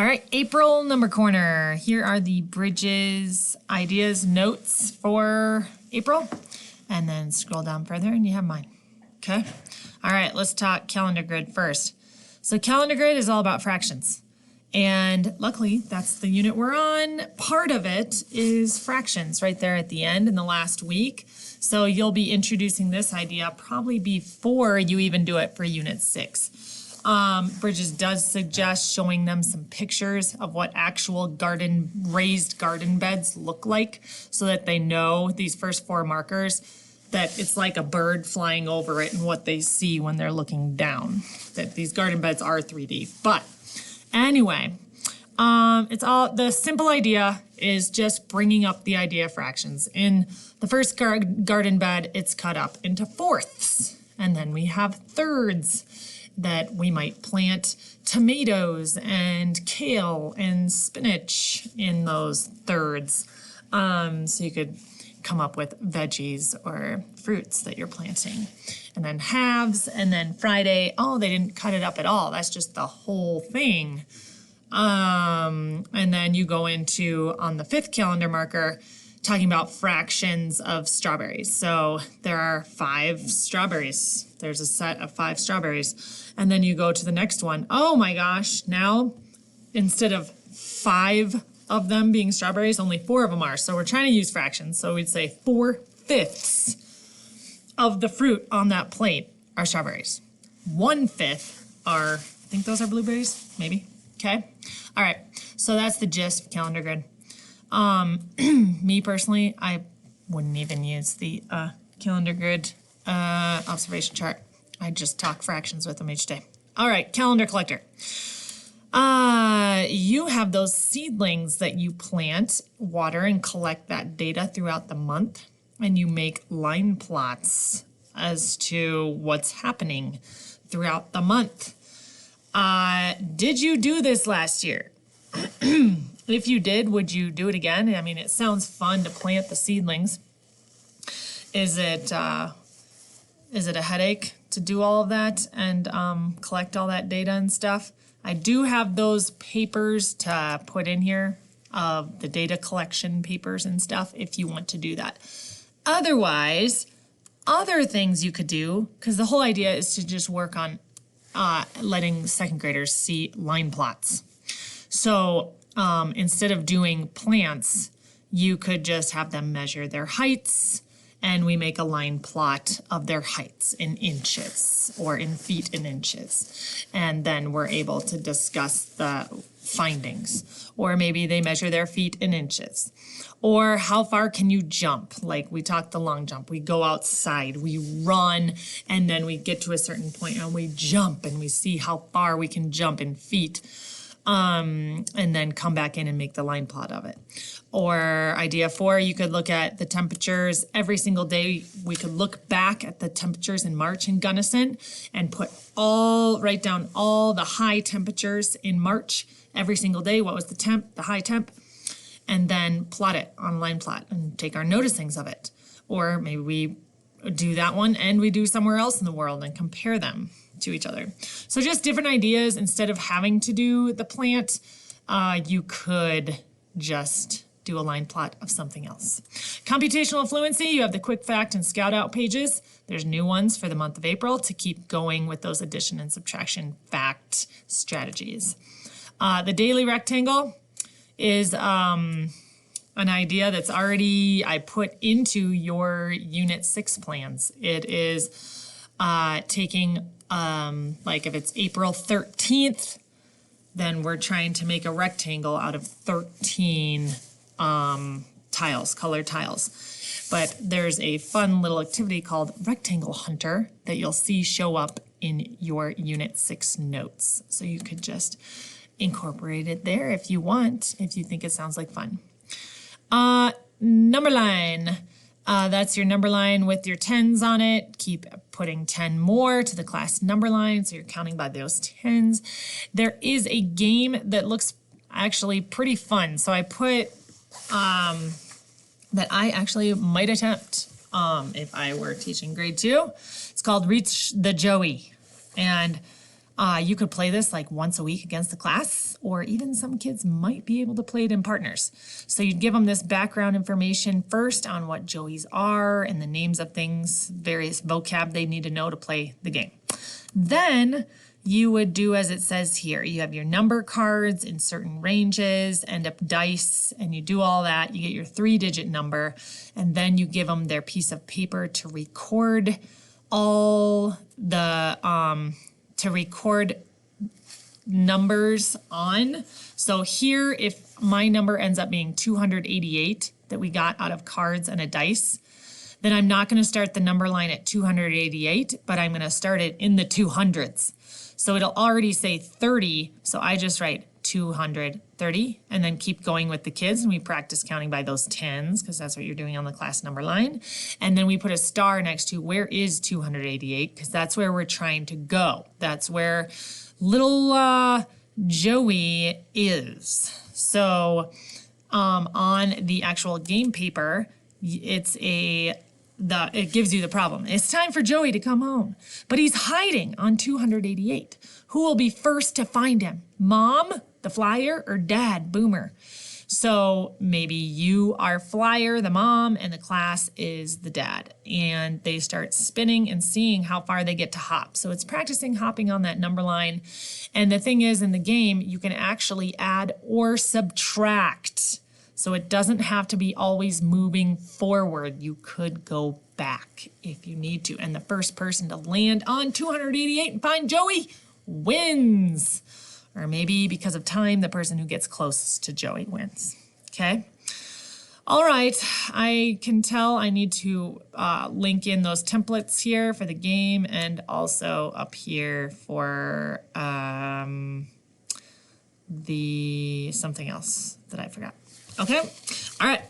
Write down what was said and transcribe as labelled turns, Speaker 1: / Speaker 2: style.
Speaker 1: All right, April number corner. Here are the Bridges ideas, notes for April. And then scroll down further and you have mine. Okay? All right, let's talk calendar grid first. So calendar grid is all about fractions. And luckily, that's the unit we're on. Part of it is fractions right there at the end in the last week. So you'll be introducing this idea probably before you even do it for Unit 6. Bridges does suggest showing them some pictures of what actual raised garden beds look like so that they know these first 4 markers that it's like a bird flying over it and what they see when they're looking down, that these garden beds are 3D. But anyway, it's all, the simple idea is just bringing up the idea of fractions. In the first garden bed, it's cut up into fourths, and then we have thirds that we might plant tomatoes and kale and spinach in those thirds. So you could come up with veggies or fruits that you're planting. And then halves, and then Friday, oh, they didn't cut it up at all. That's just the whole thing. And then you go into, on the 5th calendar marker, talking about fractions of strawberries. So there are 5 strawberries. There's a set of 5 strawberries. And then you go to the next one. Oh my gosh, now instead of 5 of them being strawberries, only 4 of them are. So we're trying to use fractions. So we'd say 4/5 of the fruit on that plate are strawberries. 1/5 are, I think those are blueberries, maybe. Okay. All right. So that's the gist of calendar grid. Me personally, I wouldn't even use the calendar grid observation chart. I just talk fractions with them each day. All right, calendar collector. You have those seedlings that you plant, water, and collect that data throughout the month, and you make line plots as to what's happening throughout the month. Did you do this last year? If you did, would you do it again? I mean, it sounds fun to plant the seedlings. Is it a headache to do all of that and collect all that data and stuff? I do have those papers to put in here, the data collection papers and stuff, if you want to do that. Otherwise, other things you could do, because the whole idea is to just work on letting 2nd graders see line plots. So instead of doing plants, you could just have them measure their heights, and we make a line plot of their heights in inches or in feet in inches. And then we're able to discuss the findings. Or maybe they measure their feet in inches. Or how far can you jump? Like we talked the long jump. We go outside, we run, and then we get to a certain point and we jump and we see how far we can jump in feet. And then come back in and make the line plot of it. Or idea 4, you could look at the temperatures every single day. We could look back at the temperatures in March in Gunnison and write down all the high temperatures in March every single day. What was the high temp? And then plot it on a line plot and take our noticings of it. Or maybe we do that one and we do somewhere else in the world and compare them to each other. So just different ideas. Instead of having to do the plant, you could just do a line plot of something else. Computational fluency, you have the quick fact and scout out pages. There's new ones for the month of April to keep going with those addition and subtraction fact strategies. The daily rectangle is an idea that's already I put into your Unit 6 plans. It is taking, like if it's April 13th, then we're trying to make a rectangle out of 13 tiles, colored tiles. But there's a fun little activity called Rectangle Hunter that you'll see show up in your Unit 6 notes. So you could just incorporate it there if you want, if you think it sounds like fun. Number line. That's your number line with your 10s on it. Keep putting 10 more to the class number line, so you're counting by those 10s. There is a game that looks actually pretty fun. So I put that I actually might attempt if I were teaching grade 2. It's called Reach the Joey. And You could play this like once a week against the class, or even some kids might be able to play it in partners. So you'd give them this background information first on what Joeys are and the names of things, various vocab they need to know to play the game. Then you would do as it says here. You have your number cards in certain ranges, end up dice, and you do all that. You get your 3-digit number, and then you give them their piece of paper to record all the numbers on. So here, if my number ends up being 288 that we got out of cards and a dice, then I'm not going to start the number line at 288, but I'm going to start it in the 200s. So it'll already say 30, so I just write 230 and then keep going with the kids, and we practice counting by those tens because that's what you're doing on the class number line. And then we put a star next to where is 288 because that's where we're trying to go. That's where little Joey is. So on the actual game paper, it gives you the problem. It's time for Joey to come home, but he's hiding on 288. Who will be first to find him? Mom, the flyer, or Dad, Boomer? So maybe you are flyer, the mom, and the class is the dad. And they start spinning and seeing how far they get to hop. So it's practicing hopping on that number line. And the thing is, in the game, you can actually add or subtract. So it doesn't have to be always moving forward. You could go back if you need to. And the first person to land on 288 and find Joey wins. Or maybe because of time, the person who gets closest to Joey wins. Okay? All right, I can tell I need to link in those templates here for the game and also up here for the something else that I forgot. Okay, all right.